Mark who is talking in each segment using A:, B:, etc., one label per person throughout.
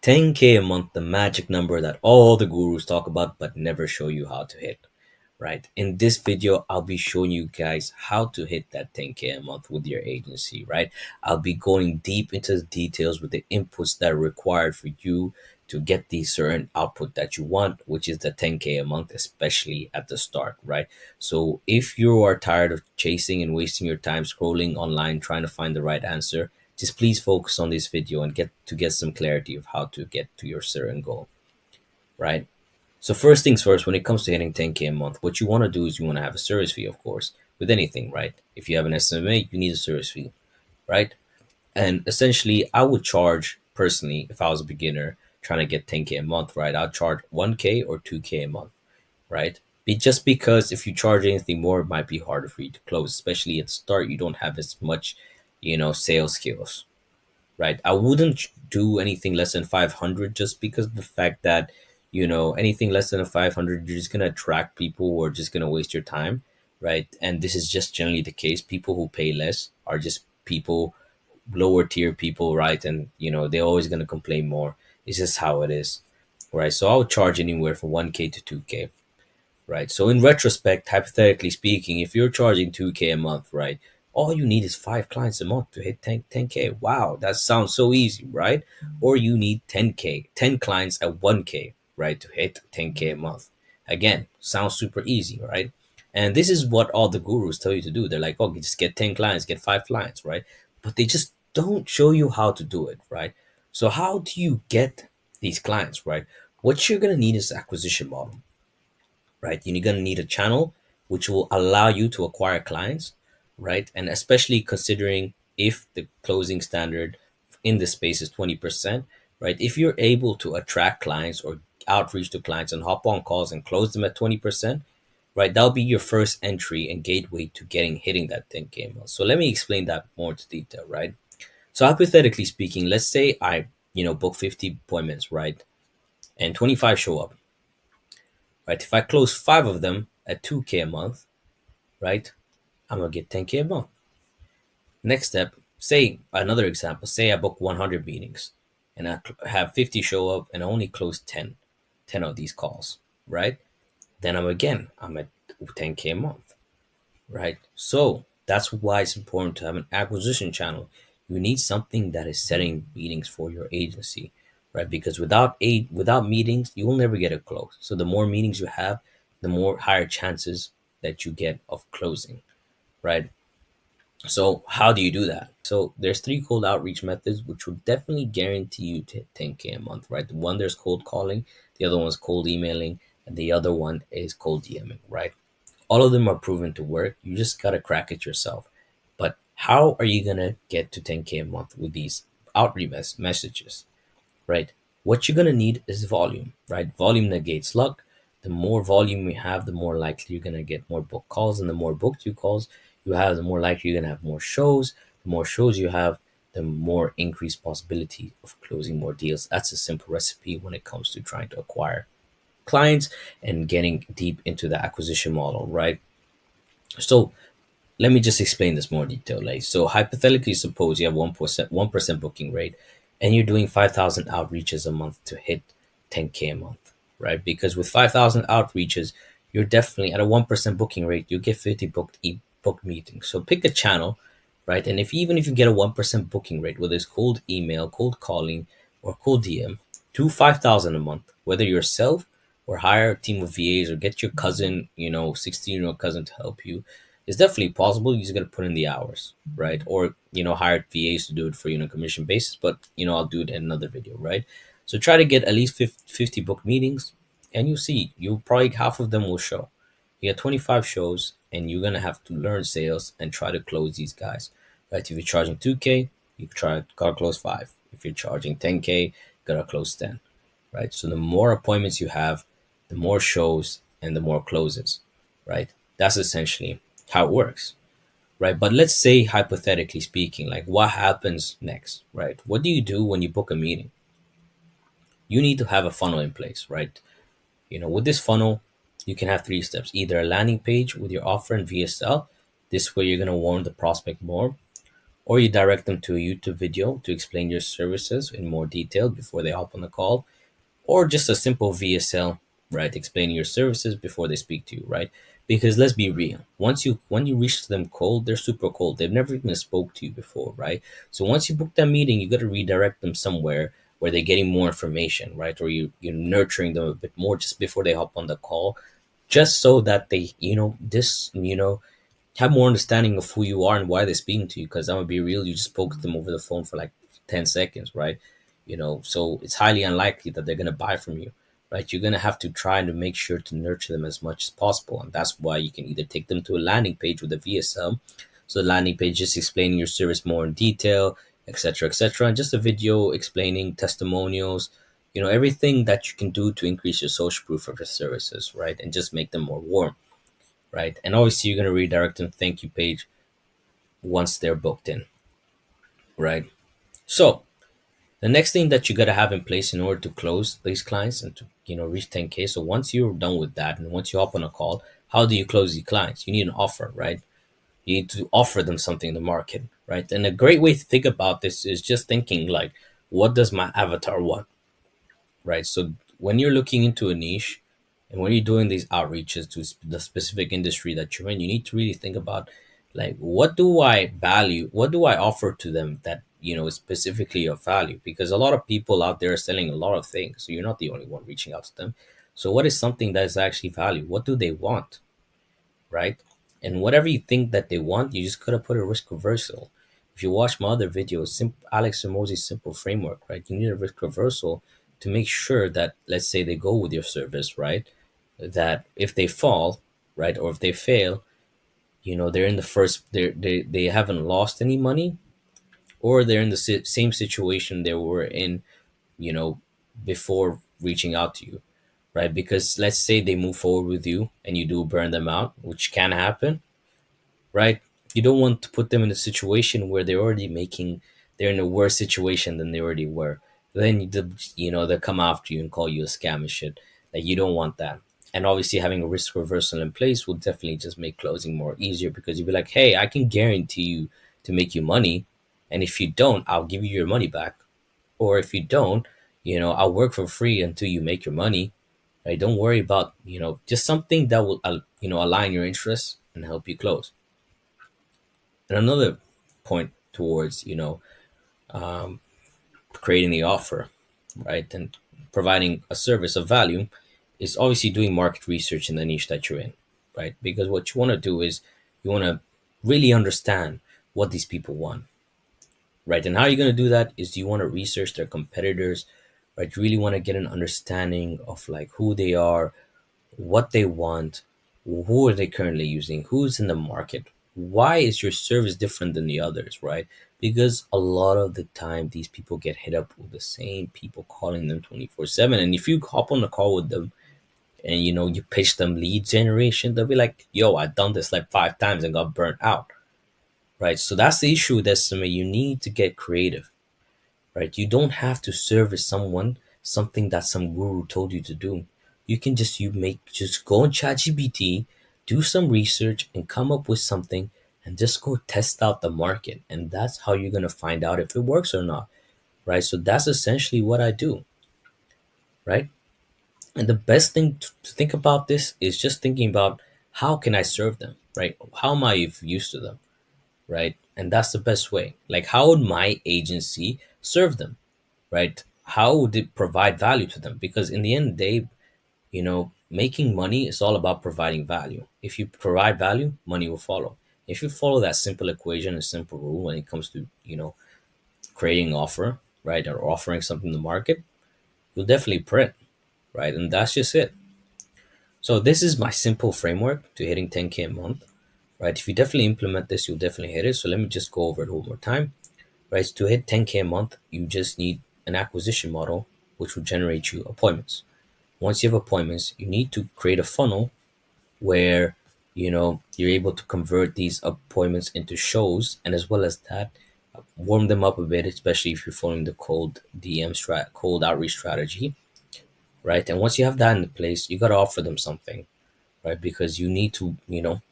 A: 10K a month, the magic number that all the gurus talk about but never show you how to hit, right? In this video, I'll be showing you guys how to hit that 10K a month with your agency, right? I'll be going deep into the details with the inputs that are required for you to get the certain output that you want, which is the 10K a month, especially at the start, right? So if you are tired of chasing and wasting your time scrolling online trying to find the right answer, just please focus on this video and get some clarity of how to get to your certain goal, right? So first things first, when it comes to hitting 10K a month, what you want to do is you want to have a service fee, of course, with anything, right? If you have an SMMA, you need a service fee, right? And essentially, I would charge personally, if I was a beginner trying to get 10K a month, right? I'd charge 1K or 2K a month, right? Just because if you charge anything more, it might be harder for you to close, especially at the start. You don't have as much, sales skills, right? I wouldn't do anything less than 500 just because of the fact that, anything less than a 500, you're just going to attract people who are just going to waste your time, right? And this is just generally the case. People who pay less are just people, lower tier people, right? And, they're always going to complain more. It's just how it is, right? So I would charge anywhere from 1K to 2K, right? So in retrospect, hypothetically speaking, if you're charging 2K a month, right? All you need is 5 clients a month to hit 10K. Wow, that sounds so easy, right? Or you need 10K, 10 clients at 1K, right? To hit 10K a month. Again, sounds super easy, right? And this is what all the gurus tell you to do. They're like, oh, just get 10 clients, get 5 clients, right? But they just don't show you how to do it, right? So how do you get these clients, right? What you're gonna need is acquisition model, right? You're going to need a channel which will allow you to acquire clients, right? And especially considering if the closing standard in this space is 20%, right? If you're able to attract clients or outreach to clients and hop on calls and close them at 20%, right? That'll be your first entry and gateway to hitting that 10K a month. So let me explain that more into detail, right? So hypothetically speaking, let's say I, book 50 appointments, right? And 25 show up, right? If I close five of them at 2K a month, right, I'm gonna get 10K a month. Next step, say another example, say I book 100 meetings and I have 50 show up and I only close 10 of these calls, right? Then I'm at 10K a month, right? So that's why it's important to have an acquisition channel. You need something that is setting meetings for your agency, right? Because without meetings, you will never get a close. So the more meetings you have, the more higher chances that you get of closing, right? So how do you do that? So there's three cold outreach methods which will definitely guarantee you to hit 10K a month, right? The one, there's cold calling, the other one is cold emailing, and the other one is cold DMing, right? All of them are proven to work. You just gotta crack it yourself. But how are you gonna get to 10K a month with these outreach messages, right? What you're gonna need is volume, right? Volume negates luck. The more volume you have, the more likely you're gonna get more book calls, and the more booked you calls you have, the more likely you're gonna have more shows. The more shows you have, the more increased possibility of closing more deals. That's a simple recipe when it comes to trying to acquire clients and getting deep into the acquisition model, right? So let me just explain this more detail. Like, so hypothetically, suppose you have 1% booking rate, and you're doing 5,000 outreaches a month to hit 10K a month, right? Because with 5,000 outreaches, you're definitely at a 1% booking rate, you get 50 booked meetings. So pick a channel, right? And if even if you get a 1% booking rate, whether it's cold email, cold calling, or cold DM, do 5,000 a month, whether yourself or hire a team of VAs or get your cousin, 16-year-old cousin to help you. It's definitely possible. You just got to put in the hours, right? Or, hire VAs to do it for you on a commission basis. But, I'll do it in another video, right? So try to get at least 50 book meetings, and you see, you probably half of them will show. You get 25 shows, and you're going to have to learn sales and try to close these guys, right? If you're charging 2K, gotta close five. If you're charging 10K, gotta close 10, right? So the more appointments you have, the more shows and the more closes, right? That's essentially how it works, right? But let's say, hypothetically speaking, like what happens next, right? What do you do when you book a meeting? You need to have a funnel in place, right? With this funnel, you can have three steps: either a landing page with your offer and VSL. This way, you're going to warm the prospect more, or you direct them to a YouTube video to explain your services in more detail before they hop on the call, or just a simple VSL, right? Explaining your services before they speak to you, right? Because let's be real, when you reach them cold, they're super cold. They've never even spoke to you before, right? So once you book that meeting, you got to redirect them somewhere where they're getting more information, right? Or you're nurturing them a bit more just before they hop on the call, just so that they, have more understanding of who you are and why they're speaking to you. Because I'm gonna be real, you just spoke to them over the phone for like 10 seconds, right? So it's highly unlikely that they're gonna buy from you, right? You're gonna have to try to make sure to nurture them as much as possible, and that's why you can either take them to a landing page with a VSM, so the landing page just explaining your service more in detail, etc., etc., and just a video explaining testimonials, everything that you can do to increase your social proof of your services, right? And just make them more warm, right? And obviously, you're going to redirect them to thank you page once they're booked in, right? So the next thing that you got to have in place in order to close these clients and to reach 10K. So once you're done with that, and once you hop on a call, how do you close these clients? You need an offer, right? You need to offer them something in the market, right? And a great way to think about this is just thinking like, what does my avatar want, right? So when you're looking into a niche and when you're doing these outreaches to the specific industry that you're in, you need to really think about like, what do I value? What do I offer to them that, is specifically of value? Because a lot of people out there are selling a lot of things. So you're not the only one reaching out to them. So what is something that is actually value? What do they want? Right? And whatever you think that they want, you just gotta put a risk reversal. If you watch my other videos, Alex Hermosi's simple framework, right? You need a risk reversal to make sure that, let's say they go with your service, right? That if they fall, right, or if they fail, they're in the first, they haven't lost any money, or they're in the same situation they were in, you know, before reaching out to you, right? Because let's say they move forward with you and you do burn them out, which can happen, right? You don't want to put them in a situation where they're in a worse situation than they already were. Then they'll come after you and call you a scam and shit. Like, you don't want that. And obviously, having a risk reversal in place will definitely just make closing more easier, because you'll be like, hey, I can guarantee you to make you money, and if you don't, I'll give you your money back. Or if you don't, I'll work for free until you make your money. Right? Don't worry about, just something that will align your interests and help you close. And another point towards, creating the offer, right, and providing a service of value is obviously doing market research in the niche that you're in, right? Because what you want to do is you want to really understand what these people want, right? And how you're going to do that is you want to research their competitors, right? You really want to get an understanding of like who they are, what they want, who are they currently using, who's in the market, why is your service different than the others, right? Because a lot of the time these people get hit up with the same people calling them 24/7, and if you hop on the call with them and you pitch them lead generation, they'll be like, yo, I've done this like 5 times and got burnt out, right? So that's the issue with SMA. You need to get creative, right? You don't have to service someone something that some guru told you to do. You can just go on ChatGPT, do some research, and come up with something, and just go test out the market. And that's how you're gonna find out if it works or not, right? So that's essentially what I do, right? And the best thing to think about this is just thinking about, how can I serve them, right? How am I of use to them, right? And that's the best way. Like, how would my agency serve them, right? How would it provide value to them? Because in the end of the day, making money is all about providing value. If you provide value, money will follow. If you follow that simple equation, a simple rule when it comes to, creating an offer, right, or offering something to the market, you'll definitely print, right? And that's just it. So this is my simple framework to hitting 10K a month, right? If you definitely implement this, you'll definitely hit it. So let me just go over it one more time. Right, so to hit 10K a month, you just need an acquisition model which will generate you appointments. Once you have appointments, you need to create a funnel where you're able to convert these appointments into shows, and as well as that, warm them up a bit, especially if you're following the cold outreach strategy, right? And once you have that in place, you got to offer them something, right? Because you need to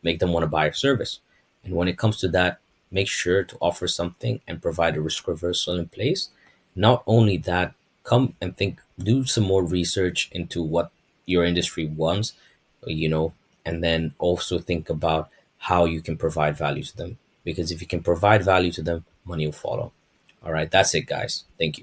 A: make them want to buy your service. And when it comes to that, make sure to offer something and provide a risk reversal in place. Not only that, come and think, do some more research into what your industry wants, you know, and then also think about how you can provide value to them. Because if you can provide value to them, money will follow. All right, that's it, guys. Thank you.